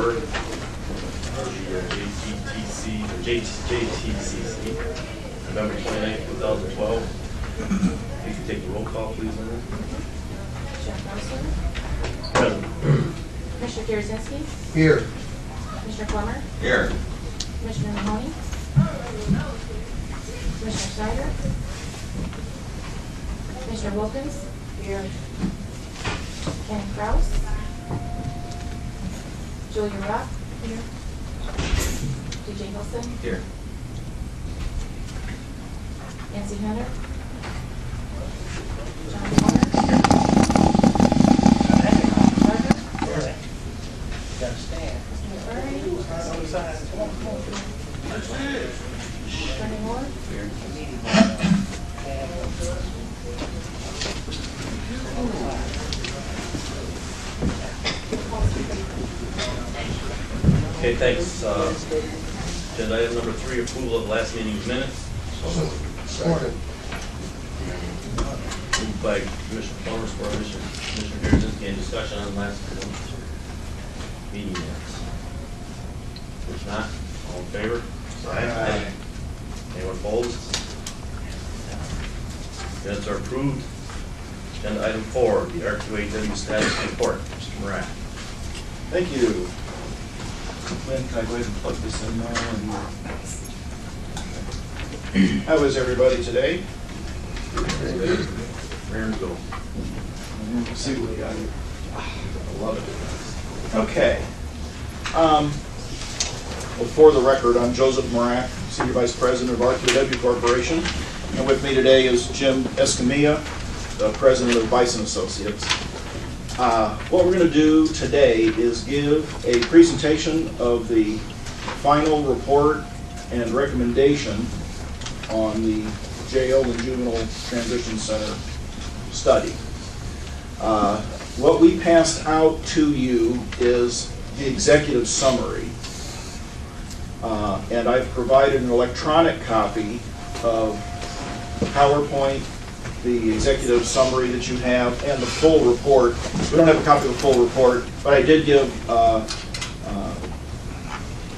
order. JTCC, November 29, 2012. If you could take the roll call, please, Linda. Jeff Nelson. Present. Commissioner Kierzinski. Here. Commissioner Plummer. Here. Commissioner Mahoney. Commissioner Snyder. Commissioner Wilkins. Here. Ken Kraus. Julia Rock. Here. DJ Wilson. Here. Nancy Hunter. John Warner. Gotta stand. Attorney Moore. Here. Okay, thanks. Agenda item number 3, approval of last meeting's minutes. Second. Moved by Commissioner Plummer, support by Commissioner Kierzinski. Any discussion on last meeting minutes? If not, all in favor? Aye. Anyone opposed? Minutes are approved. Agenda item 4, the R2AW status report. Mr. Moran. Thank you. Lynn, can I go ahead and plug this in now? How is everybody today? Raring to go. We'll see what we got here. I love it. Okay. Well, for the record, I'm Joseph Morak, Senior Vice President of R2W Corporation. And with me today is Jim Escamilla, the President of Bison Associates. What we're going to do today is give a presentation of the final report and recommendation on the Jail and Juvenile Transition Center study. What we passed out to you is the executive summary. And I've provided an electronic copy of PowerPoint, the executive summary that you have, and the full report. We don't have a copy of the full report, but I did give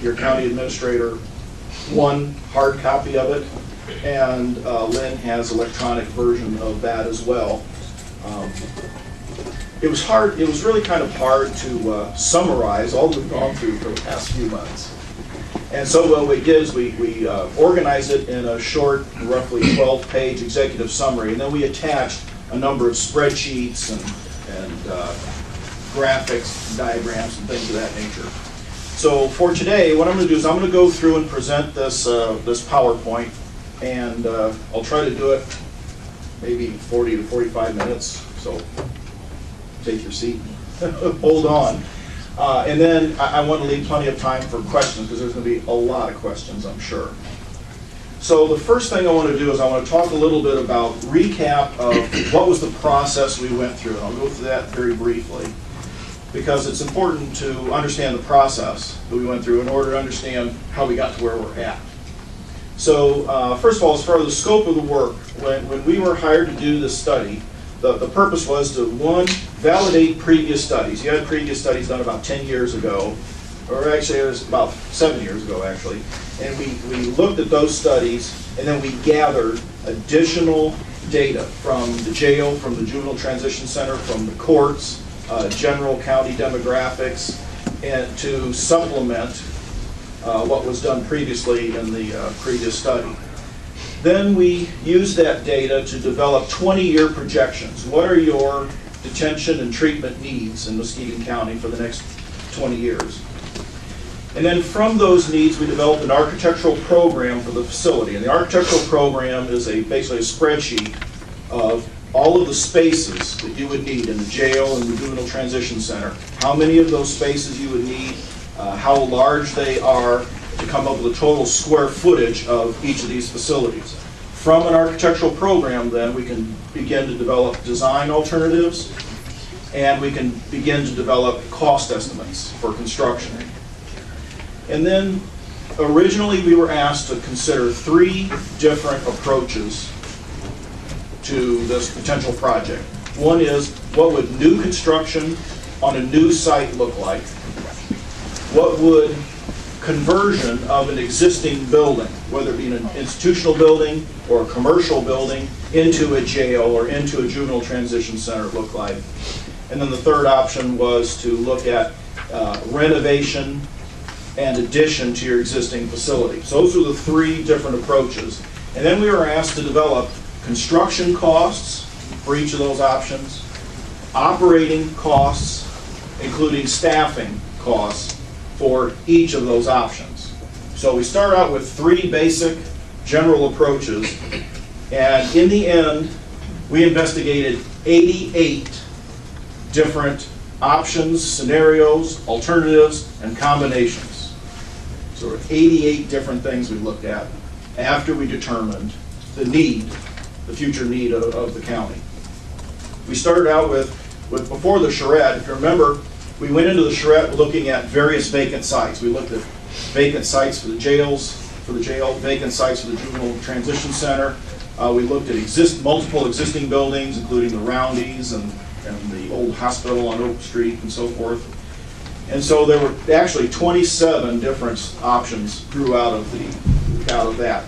your county administrator one hard copy of it, and Lynn has electronic version of that as well. It was hard. It was really kind of hard to summarize all that we've gone through for the past few months. And so what we did is we organized it in a short, roughly 12-page executive summary, and then we attached a number of spreadsheets and graphics, and diagrams, and things of that nature. So for today, what I'm going to do is I'm going to go through and present this this PowerPoint, and I'll try to do it maybe 40 to 45 minutes. So take your seat, hold on. And then I want to leave plenty of time for questions, because there's going to be a lot of questions, I'm sure. So the first thing I want to do is I want to talk a little bit about recap of what was the process we went through. And I'll go through that very briefly, because it's important to understand the process that we went through in order to understand how we got to where we're at. So first of all, as far as the scope of the work, when we were hired to do this study, the purpose was to, one, validate previous studies. You had previous studies done about 10 years ago, or actually it was about 7 years ago actually, and we looked at those studies, and then we gathered additional data from the jail, from the Juvenile Transition Center, from the courts, general county demographics, and to supplement what was done previously in the previous study. Then we used that data to develop 20-year projections. What are your detention and treatment needs in Muskegon County for the next 20 years? And then from those needs, we developed an architectural program for the facility. And the architectural program is basically a spreadsheet of all of the spaces that you would need in the jail and the Juvenile Transition Center. How many of those spaces you would need, how large they are, to come up with a total square footage of each of these facilities. From an architectural program, then, we can begin to develop design alternatives, and we can begin to develop cost estimates for construction. And then, originally, we were asked to consider 3 different approaches to this potential project. One is, what would new construction on a new site look like? what would conversion of an existing building, whether it be an institutional building or a commercial building, into a jail or into a juvenile transition center look like. And then the third option was to look at renovation and addition to your existing facility. So those were the three different approaches. And then we were asked to develop construction costs for each of those options, operating costs, including staffing costs for each of those options. So we start out with three basic general approaches, and in the end, we investigated 88 different options, scenarios, alternatives, and combinations. So 88 different things we looked at after we determined the need, the future need of the county. We started out with before the charrette, if you remember, we went into the charrette looking at various vacant sites. We looked at vacant sites for the jail, vacant sites for the juvenile transition center. We looked at multiple existing buildings, including the Roundies and the old hospital on Oak Street and so forth. And so there were actually 27 different options grew out of that.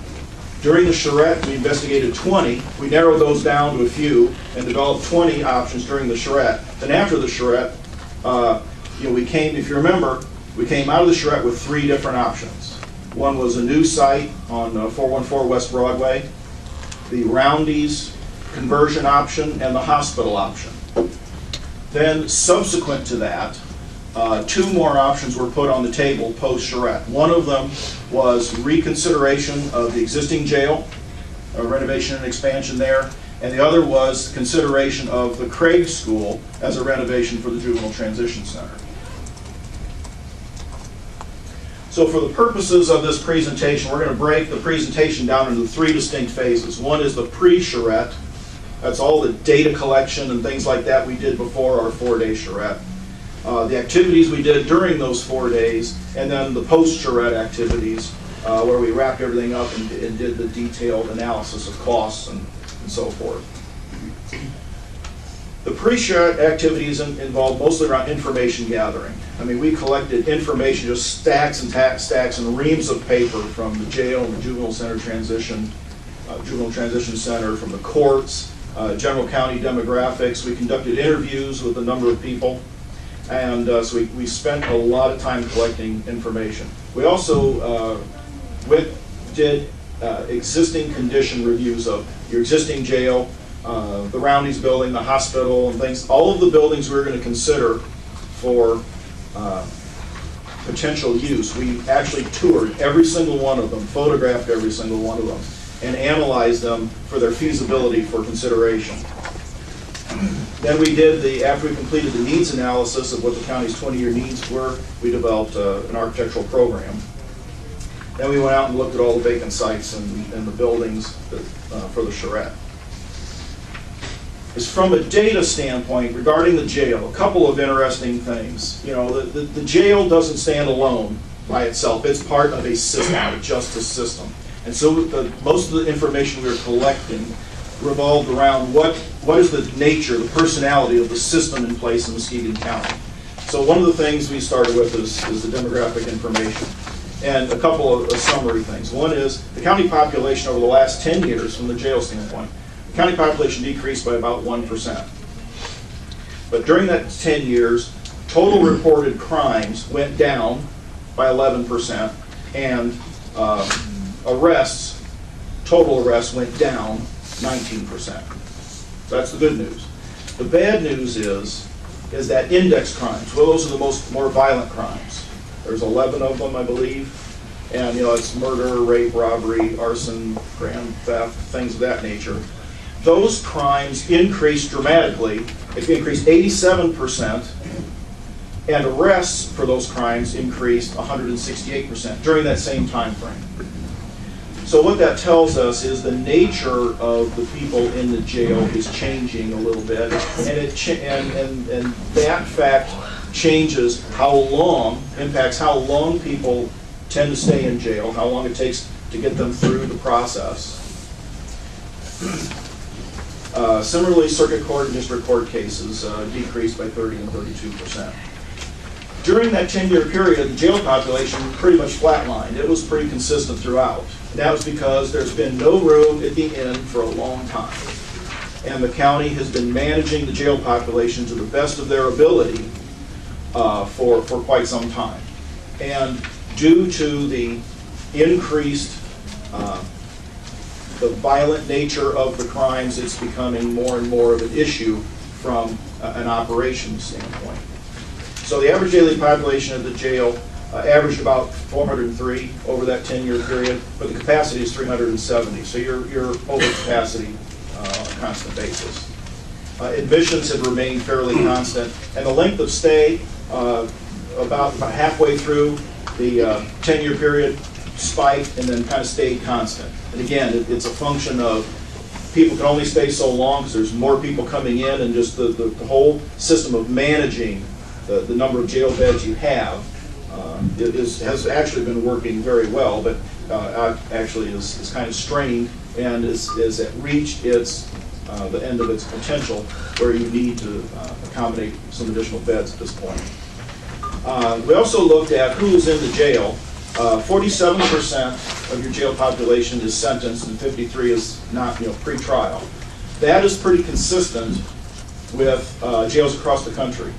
During the charrette, we investigated 20. We narrowed those down to a few and developed 20 options during the charrette. Then after the charrette, we came, if you remember, we came out of the charrette with three different options. One was a new site on 414 West Broadway, the Roundies conversion option, and the hospital option. Then subsequent to that, two more options were put on the table post-charrette. One of them was reconsideration of the existing jail, renovation and expansion there, and the other was consideration of the Craig School as a renovation for the Juvenile Transition Center. So for the purposes of this presentation, we're going to break the presentation down into three distinct phases. One is the pre-charrette. That's all the data collection and things like that we did before our 4-day charrette. The activities we did during those 4 days, and then the post-charrette activities where we wrapped everything up and did the detailed analysis of costs and so forth. The pre-charrette activities involved mostly around information gathering. I mean, we collected information, just stacks and stacks and reams of paper from the jail and the juvenile transition center, from the courts, general county demographics. We conducted interviews with a number of people. And so we spent a lot of time collecting information. We also did existing condition reviews of your existing jail, the Roundies building, the hospital, and things. All of the buildings we were going to consider for potential use. We actually toured every single one of them, photographed every single one of them, and analyzed them for their feasibility for consideration. Then we did after we completed the needs analysis of what the county's 20-year needs were, we developed an architectural program. Then we went out and looked at all the vacant sites and the buildings for the charrette. As from a data standpoint regarding the jail, a couple of interesting things. You know, the jail doesn't stand alone by itself. It's part of a system, a justice system. And so most of the information we were collecting revolved around what is the nature, the personality of the system in place in Muskegon County. So one of the things we started with is the demographic information. And a couple of summary things. One is the county population over the last 10 years from the jail standpoint. The county population decreased by about 1%. But during that 10 years, total reported crimes went down by 11%, and total arrests went down 19%. That's the good news. The bad news is that index crimes, well, those are the more violent crimes. There's 11 of them, I believe. And, it's murder, rape, robbery, arson, grand theft, things of that nature. Those crimes increased dramatically. It increased 87%, and arrests for those crimes increased 168% during that same time frame. So what that tells us is the nature of the people in the jail is changing a little bit, and that fact changes impacts how long people tend to stay in jail, how long it takes to get them through the process. Similarly, circuit court and district court cases decreased by 30 and 32%. During that 10-year period, the jail population pretty much flatlined. It was pretty consistent throughout. And that was because there's been no room at the inn for a long time. And the county has been managing the jail population to the best of their ability for quite some time. And due to the increased, the violent nature of the crimes, it's becoming more and more of an issue from an operations standpoint. So the average daily population of the jail averaged about 403 over that 10-year period, but the capacity is 370. So you're over capacity on a constant basis. Admissions have remained fairly constant, and the length of stay about halfway through the 10-year period spiked and then kind of stayed constant. And again, it's a function of people can only stay so long because there's more people coming in, and just the whole system of managing the number of jail beds you have has actually been working very well, but actually is kind of strained and is reached the end of its potential, where you need to accommodate some additional beds at this point. We also looked at who's in the jail. 47% of your jail population is sentenced, and 53% is not, pre-trial. That is pretty consistent with jails across the country.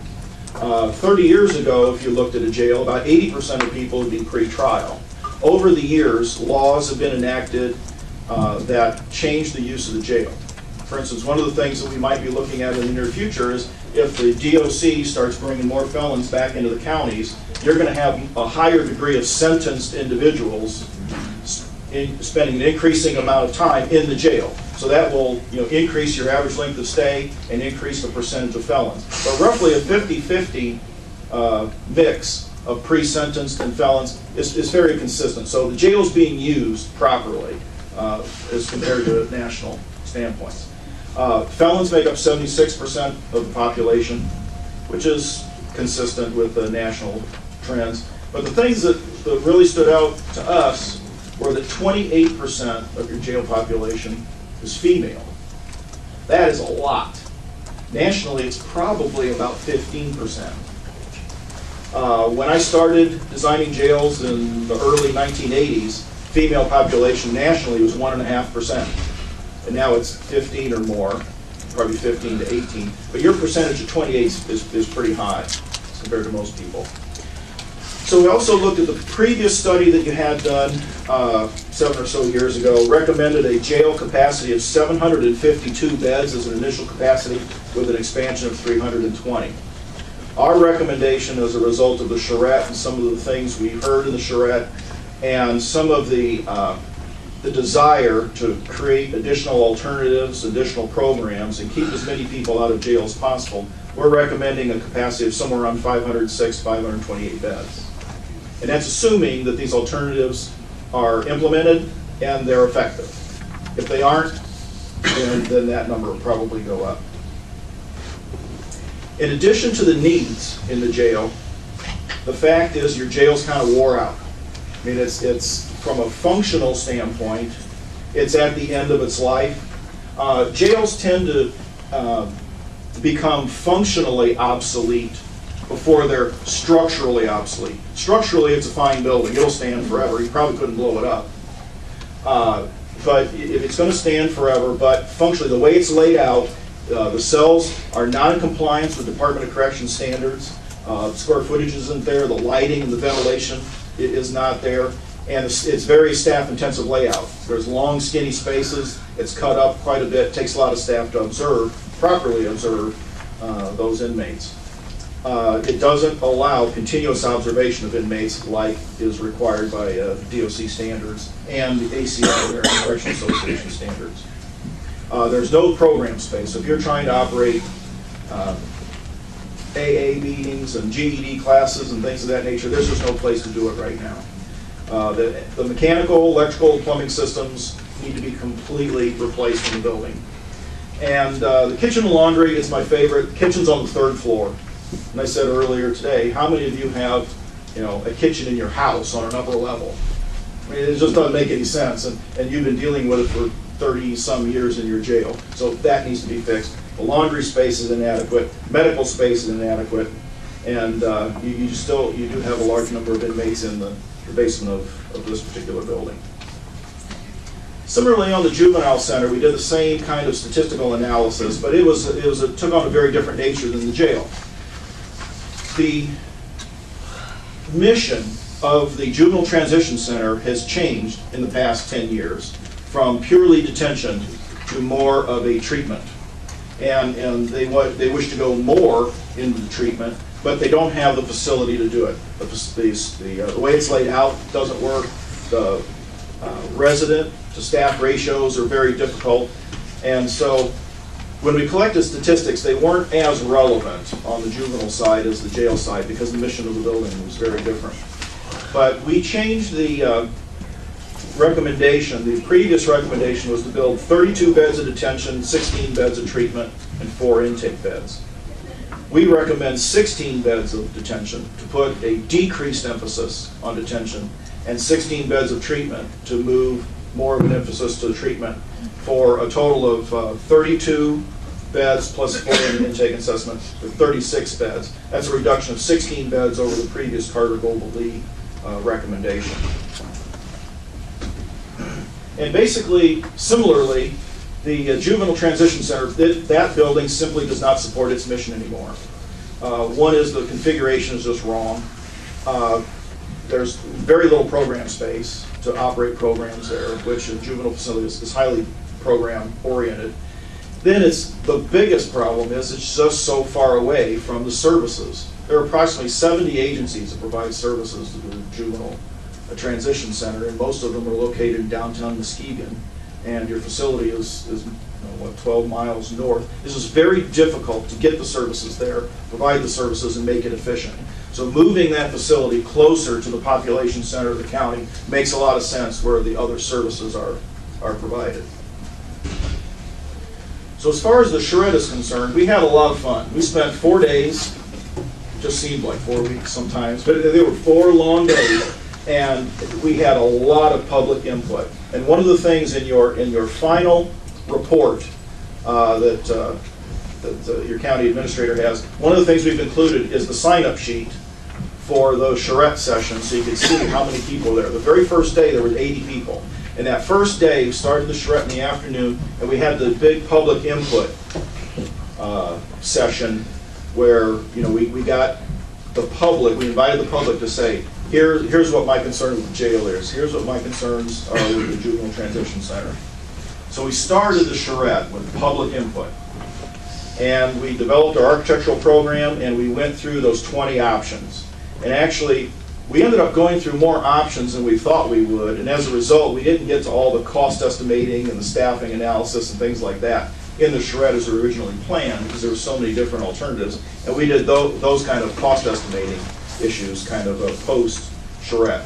30 years ago, if you looked at a jail, about 80% of people would be pre-trial. Over the years, laws have been enacted that change the use of the jail. For instance, one of the things that we might be looking at in the near future is if the DOC starts bringing more felons back into the counties, you're going to have a higher degree of sentenced individuals spending an increasing amount of time in the jail. So that will increase your average length of stay and increase the percentage of felons. But roughly a 50-50 mix of pre-sentenced and felons is very consistent. So the jail is being used properly as compared to national standpoints. Felons make up 76% of the population, which is consistent with the national trends. But the things that really stood out to us were that 28% of your jail population is female. That is a lot. Nationally, it's probably about 15%. When I started designing jails in the early 1980s, female population nationally was 1.5%. And now it's 15 or more, probably 15 to 18. But your percentage of 28 is pretty high as compared to most people. So we also looked at the previous study that you had done 7 or so years ago, recommended a jail capacity of 752 beds as an initial capacity with an expansion of 320. Our recommendation as a result of the charrette and some of the things we heard in the charrette and some of the desire to create additional alternatives, additional programs, and keep as many people out of jail as possible, we're recommending a capacity of somewhere around 506, 528 beds. And that's assuming that these alternatives are implemented and they're effective. If they aren't, then that number will probably go up. In addition to the needs in the jail, the fact is your jail's kind of wore out. I mean, it's from a functional standpoint, it's at the end of its life. Jails tend to become functionally obsolete before they're structurally obsolete. Structurally, it's a fine building. It'll stand forever. You probably couldn't blow it up. But if it's going to stand forever, but functionally, the way it's laid out, the cells are non-compliant with Department of Corrections standards. Square footage isn't there. The lighting and the ventilation is not there. And it's very staff-intensive layout. There's long, skinny spaces. It's cut up quite a bit. It takes a lot of staff to properly observe those inmates. It doesn't allow continuous observation of inmates like is required by DOC standards and the ACI, American Correctional Association standards. There's no program space. So if you're trying to operate AA meetings and GED classes and things of that nature, there's just no place to do it right now. The mechanical, electrical, and plumbing systems need to be completely replaced in the building. And the kitchen and laundry is my favorite. Kitchen's on the 3rd floor. And I said earlier today, how many of you have, a kitchen in your house on an upper level? I mean, it just doesn't make any sense. And you've been dealing with it for 30-some years in your jail. So that needs to be fixed. The laundry space is inadequate. Medical space is inadequate. And you do have a large number of inmates in the basement of this particular building. Similarly, on the juvenile center, we did the same kind of statistical analysis, but it took on a very different nature than the jail. The mission of the Juvenile Transition Center has changed in the past 10 years from purely detention to more of a treatment. And they wish to go more into the treatment, but they don't have the facility to do it. The way it's laid out doesn't work. The resident to staff ratios are very difficult. And so when we collected statistics, they weren't as relevant on the juvenile side as the jail side because the mission of the building was very different. But we changed the recommendation. The previous recommendation was to build 32 beds of detention, 16 beds of treatment, and 4 intake beds. We recommend 16 beds of detention to put a decreased emphasis on detention, and 16 beds of treatment to move more of an emphasis to treatment, for a total of 32 beds plus 4 in intake assessment, or 36 beds. That's a reduction of 16 beds over the previous Carter Global Lee recommendation. And basically, similarly, the Juvenile Transition Center, that building simply does not support its mission anymore. One is the configuration is just wrong. There's very little program space to operate programs there, which a juvenile facility is highly program oriented. Then the biggest problem is it's just so far away from the services. There are approximately 70 agencies that provide services to the Juvenile Transition Center, and most of them are located in downtown Muskegon, and your facility is 12 miles north. This is very difficult to get the services there, provide the services, and make it efficient. So moving that facility closer to the population center of the county makes a lot of sense where the other services are provided. So as far as the charrette is concerned, we had a lot of fun. We spent 4 days, just seemed like 4 weeks sometimes, but they were 4 long days, and we had a lot of public input. And one of the things in your final report that your county administrator has, one of the things we've included is the sign-up sheet for those charrette sessions, so you can see how many people were there. The very first day there were 80 people. And that first day we started the charrette in the afternoon, and we had the big public input session where we got the public, we invited the public to say, here's what my concern with the jail is, here's what my concerns are with the Juvenile Transition Center. So we started the charrette with public input, and we developed our architectural program, and we went through those 20 options. And actually, we ended up going through more options than we thought we would, and as a result, we didn't get to all the cost estimating and the staffing analysis and things like that in the charrette as originally planned, because there were so many different alternatives, and we did those kind of cost estimating issues kind of post-charrette.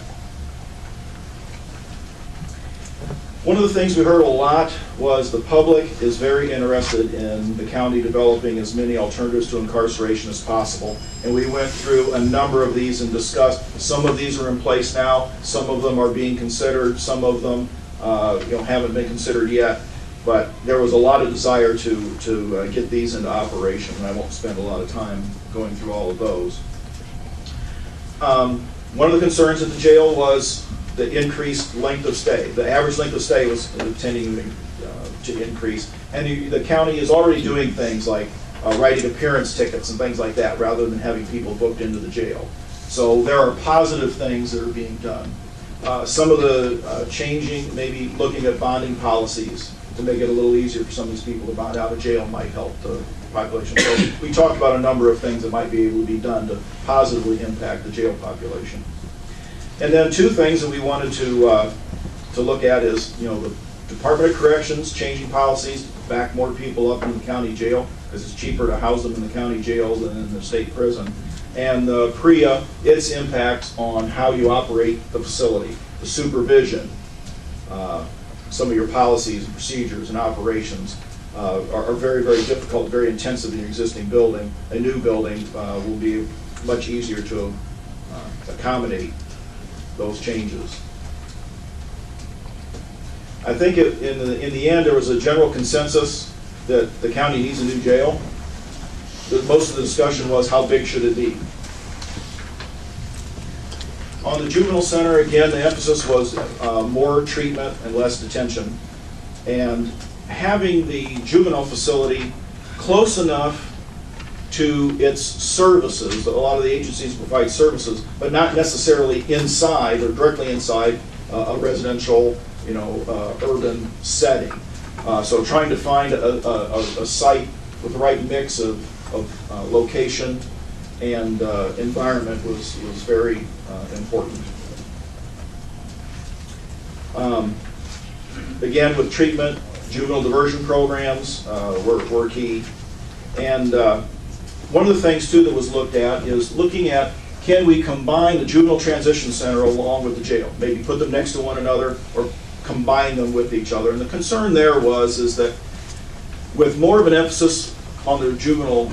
One of the things we heard a lot was the public is very interested in the county developing as many alternatives to incarceration as possible. And we went through a number of these and discussed. Some of these are in place now. Some of them are being considered. Some of them haven't been considered yet. But there was a lot of desire to get these into operation, and I won't spend a lot of time going through all of those. One of the concerns at the jail was the increased length of stay. The average length of stay was tending to increase. And the county is already doing things like writing appearance tickets and things like that rather than having people booked into the jail. So there are positive things that are being done. Some of the changing, maybe looking at bonding policies to make it a little easier for some of these people to bond out of jail might help the population. So we talked about a number of things that might be able to be done to positively impact the jail population. And then 2 things that we wanted to look at is, the Department of Corrections changing policies to back more people up in the county jail, because it's cheaper to house them in the county jail than in the state prison. And the PREA, its impact on how you operate the facility, the supervision, some of your policies and procedures and operations are very, very difficult, very intensive in your existing building. A new building will be much easier to accommodate those changes. I think in the end there was a general consensus that the county needs a new jail. Most of the discussion was how big should it be. On the juvenile center, again, the emphasis was more treatment and less detention. And having the juvenile facility close enough to its services. A lot of the agencies provide services, but not necessarily inside or directly inside a residential, urban setting. So trying to find a site with the right mix of location and environment was very important. Again, with treatment, juvenile diversion programs were key. And one of the things, too, that was looked at is looking at, can we combine the juvenile transition center along with the jail? Maybe put them next to one another or combine them with each other. And the concern there is that with more of an emphasis on the juvenile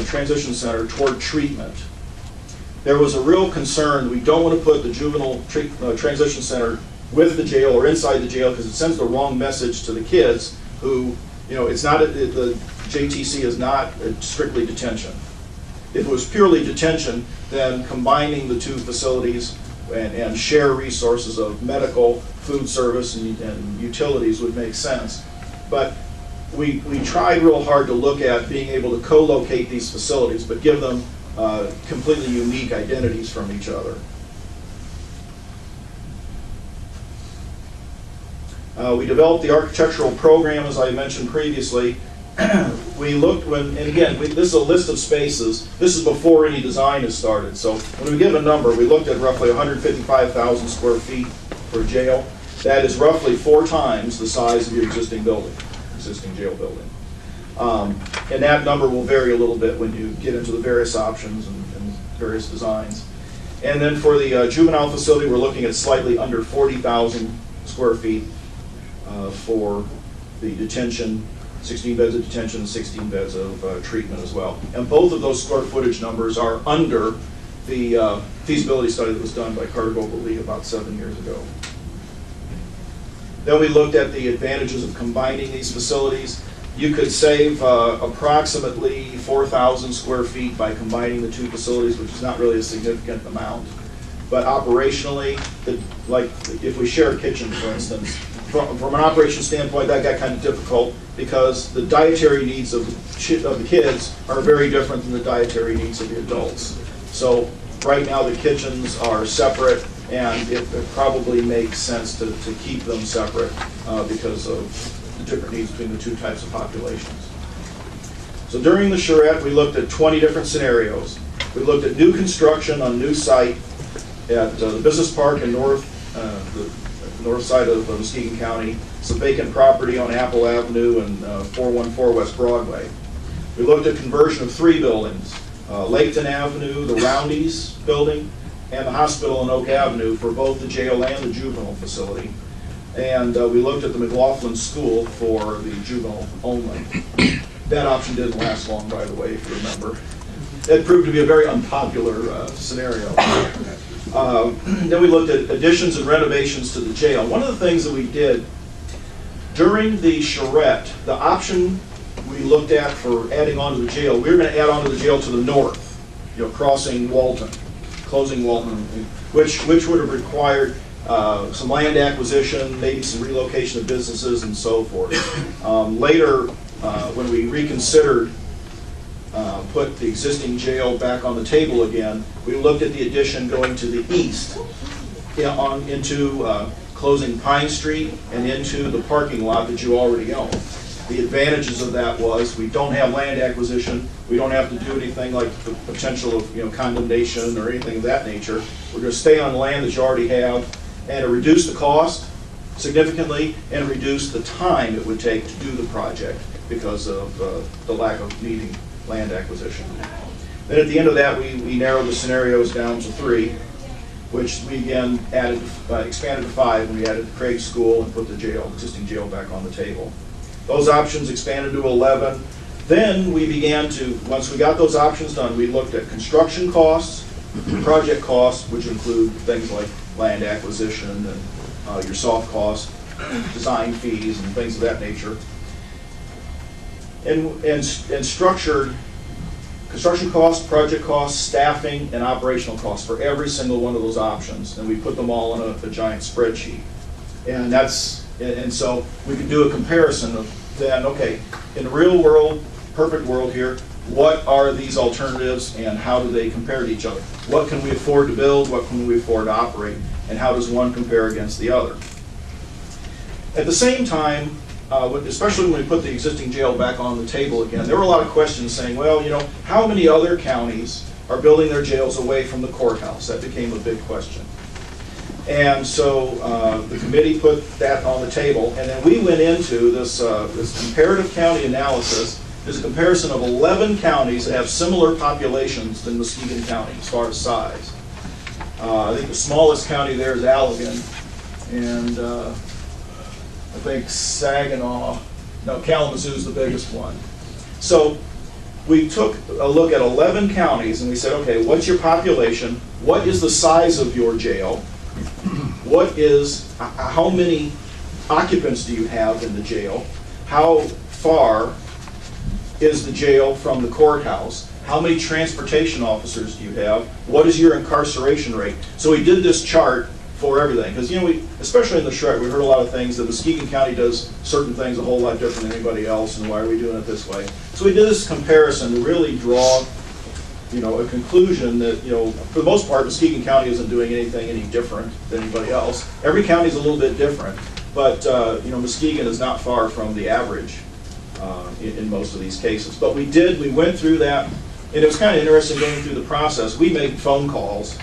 transition center toward treatment, there was a real concern. We don't want to put the juvenile transition center with the jail or inside the jail because it sends the wrong message to the kids who, it's not, the JTC is not strictly detention. If it was purely detention, then combining the two facilities and share resources of medical, food service, and utilities would make sense. But we tried real hard to look at being able to co-locate these facilities, but give them completely unique identities from each other. We developed the architectural program, as I mentioned previously. We looked and again, this is a list of spaces. This is before any design is started. So when we give a number, we looked at roughly 155,000 square feet for jail. That is roughly 4 times the size of your existing building, existing jail building. And that number will vary a little bit when you get into the various options and various designs. And then for the juvenile facility, we're looking at slightly under 40,000 square feet for the detention, 16 beds of detention, and 16 beds of treatment as well. And both of those square footage numbers are under the feasibility study that was done by Carter Vogel Lee about 7 years ago. Then we looked at the advantages of combining these facilities. You could save approximately 4,000 square feet by combining the two facilities, which is not really a significant amount. But operationally, like if we share a kitchen, for instance, from an operation standpoint, that got kind of difficult because the dietary needs of the kids are very different than the dietary needs of the adults. So right now the kitchens are separate, and it probably makes sense to keep them separate because of the different needs between the two types of populations. So during the charrette, we looked at 20 different scenarios. We looked at new construction on new site at the business park in the north side of Muskegon County, some vacant property on Apple Avenue and 414 West Broadway. We looked at conversion of 3 buildings, Laketon Avenue, the Roundy's building, and the hospital on Oak Avenue for both the jail and the juvenile facility. And we looked at the McLaughlin School for the juvenile only. That option didn't last long, by the way, if you remember. It proved to be a very unpopular scenario. Then we looked at additions and renovations to the jail. One of the things that we did during the charrette, the option we looked at for adding on to the jail, we were going to add on to the jail to the north, crossing Walton, closing Walton, which would have required some land acquisition, maybe some relocation of businesses and so forth. Later, when we reconsidered put the existing jail back on the table again, we looked at the addition going to the east, into closing Pine Street and into the parking lot that you already own. The advantages of that was we don't have land acquisition, we don't have to do anything like the potential of condemnation or anything of that nature. We're going to stay on land that you already have, and it reduced the cost significantly and reduce the time it would take to do the project because of the lack of needing land acquisition. Then at the end of that, we narrowed the scenarios down to 3, which we again expanded to 5 when we added the Craig School and put the existing jail back on the table. Those options expanded to 11. Then we began to, once we got those options done, we looked at construction costs, project costs, which include things like land acquisition and your soft costs, design fees, and things of that nature. And structured construction costs, project costs, staffing, and operational costs for every single one of those options, and we put them all in a giant spreadsheet. And so we could do a comparison of then, okay, in the real world, perfect world here, what are these alternatives and how do they compare to each other? What can we afford to build, what can we afford to operate, and how does one compare against the other? At the same time, especially when we put the existing jail back on the table again, there were a lot of questions saying, well, you know, how many other counties are building their jails away from the courthouse? That became a big question. And so the committee put that on the table, and then we went into this comparative county analysis. There's a comparison of 11 counties that have similar populations than Muskegon County as far as size. I think the smallest county there is Allegan, and I think Saginaw, no, Kalamazoo is the biggest one. So we took a look at 11 counties and we said, okay, what's your population? What is the size of your jail? How many occupants do you have in the jail? How far is the jail from the courthouse? How many transportation officers do you have? What is your incarceration rate? So we did this chart for everything, because, you know, especially in the Shrek, we heard a lot of things that Muskegon County does certain things a whole lot different than anybody else, and why are we doing it this way? So we did this comparison to really draw, you know, a conclusion that, you know, for the most part, Muskegon County isn't doing anything any different than anybody else. Every county is a little bit different, but you know, Muskegon is not far from the average in most of these cases. But we went through that, and it was kind of interesting going through the process. We made phone calls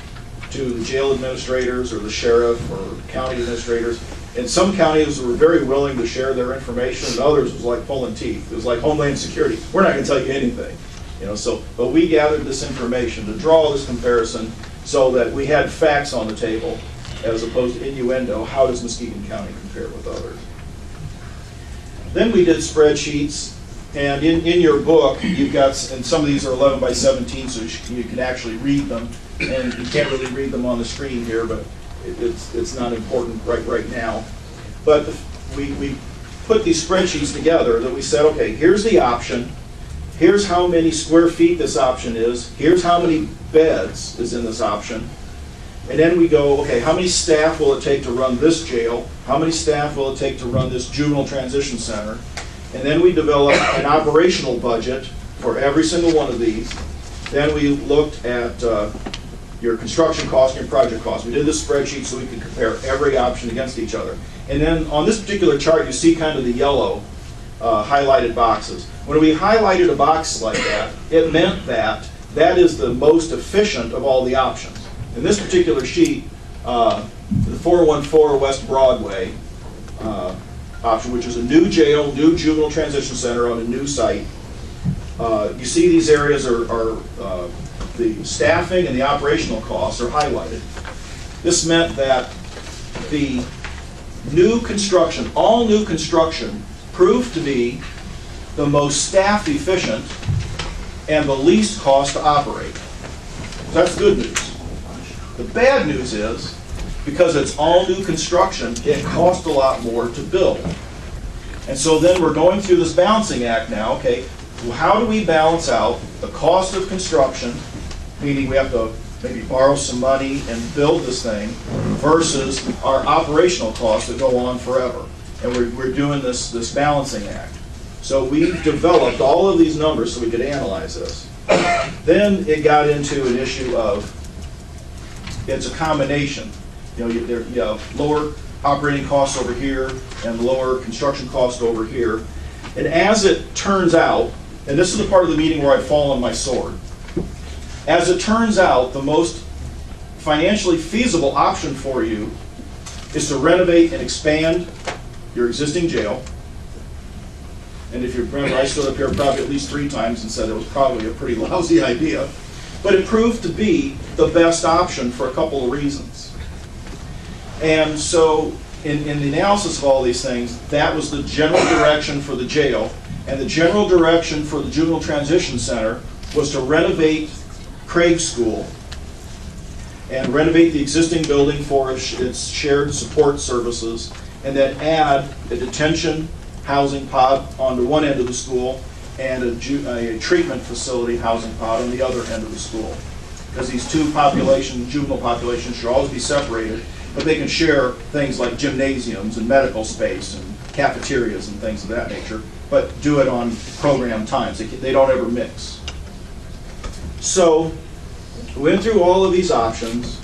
to the jail administrators or the sheriff or county administrators. And some counties were very willing to share their information, and others was like pulling teeth. It was like Homeland Security. We're not going to tell you anything. You know, so, but we gathered this information to draw this comparison so that we had facts on the table as opposed to innuendo. How does Muskegon County compare with others? Then we did spreadsheets, and in your book, you've got, and some of these are 11 by 17, so you can actually read them. And you can't really read them on the screen here, but it's not important right now. But we put these spreadsheets together that we said, okay, here's the option. Here's how many square feet this option is. Here's how many beds is in this option. And then we go, okay, how many staff will it take to run this jail? How many staff will it take to run this juvenile transition center? And then we develop an operational budget for every single one of these. Then we looked at your construction cost and your project cost. We did this spreadsheet so we could compare every option against each other. And then on this particular chart, you see kind of the yellow highlighted boxes. When we highlighted a box like that, it meant that that is the most efficient of all the options. In this particular sheet, the 414 West Broadway option, which is a new jail, new juvenile transition center on a new site. You see these areas are the staffing and the operational costs are highlighted. This meant that the new construction, all new construction, proved to be the most staff efficient and the least cost to operate. So that's good news. The bad news is, because it's all new construction, it costs a lot more to build. And so then we're going through this balancing act now. Okay, well, how do we balance out the cost of construction, meaning we have to maybe borrow some money and build this thing, versus our operational costs that go on forever? And we're doing this balancing act. So we developed all of these numbers so we could analyze this. Then it got into an issue of, it's a combination. You know, you have lower operating costs over here and lower construction costs over here. And as it turns out, and this is the part of the meeting where I fall on my sword, as it turns out, the most financially feasible option for you is to renovate and expand your existing jail. And if you remember, I stood up here probably at least 3 times and said it was probably a pretty lousy idea. But it proved to be the best option for a couple of reasons. And so in the analysis of all these things, that was the general direction for the jail. And the general direction for the Juvenile Transition Center was to renovate Craig School and renovate the existing building for its shared support services, and then add a detention housing pod onto one end of the school and a treatment facility housing pod on the other end of the school. Because these two juvenile populations should always be separated, but they can share things like gymnasiums and medical space and cafeterias and things of that nature, but do it on program times. They don't ever mix. So we went through all of these options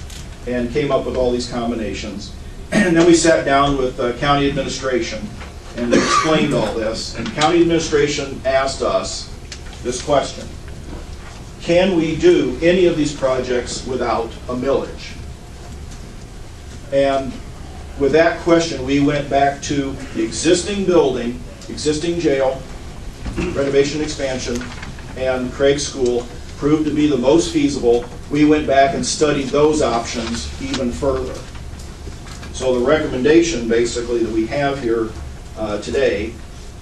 and came up with all these combinations. And then we sat down with county administration and explained all this. And county administration asked us this question: can we do any of these projects without a millage? And with that question, we went back to the existing building, existing jail, renovation expansion, and Craig School proved to be the most feasible. We went back and studied those options even further. So the recommendation basically that we have here today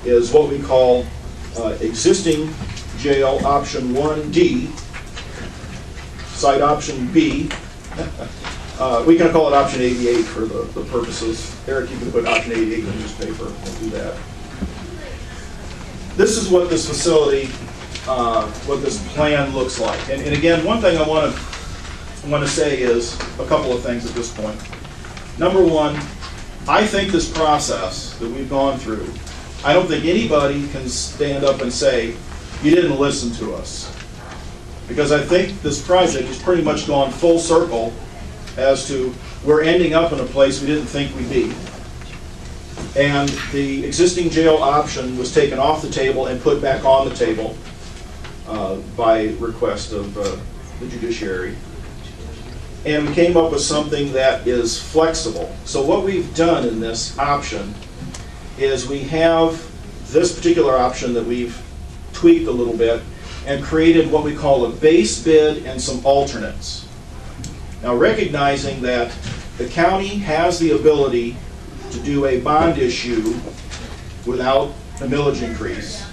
is what we call existing jail option 1D, site option B. We can call it option 88 for the purposes. Eric, you can put option 88 in the newspaper. We'll do that. This is what this facility, what this plan looks like. And again, one thing I want to say is a couple of things at this point. Number one, I think this process that we've gone through, I don't think anybody can stand up and say, you didn't listen to us. Because I think this project has pretty much gone full circle as to we're ending up in a place we didn't think we'd be. And the existing jail option was taken off the table and put back on the table by request of the judiciary. And we came up with something that is flexible. So what we've done in this option is we have this particular option that we've tweaked a little bit and created what we call a base bid and some alternates. Now, recognizing that the county has the ability to do a bond issue without a millage increase,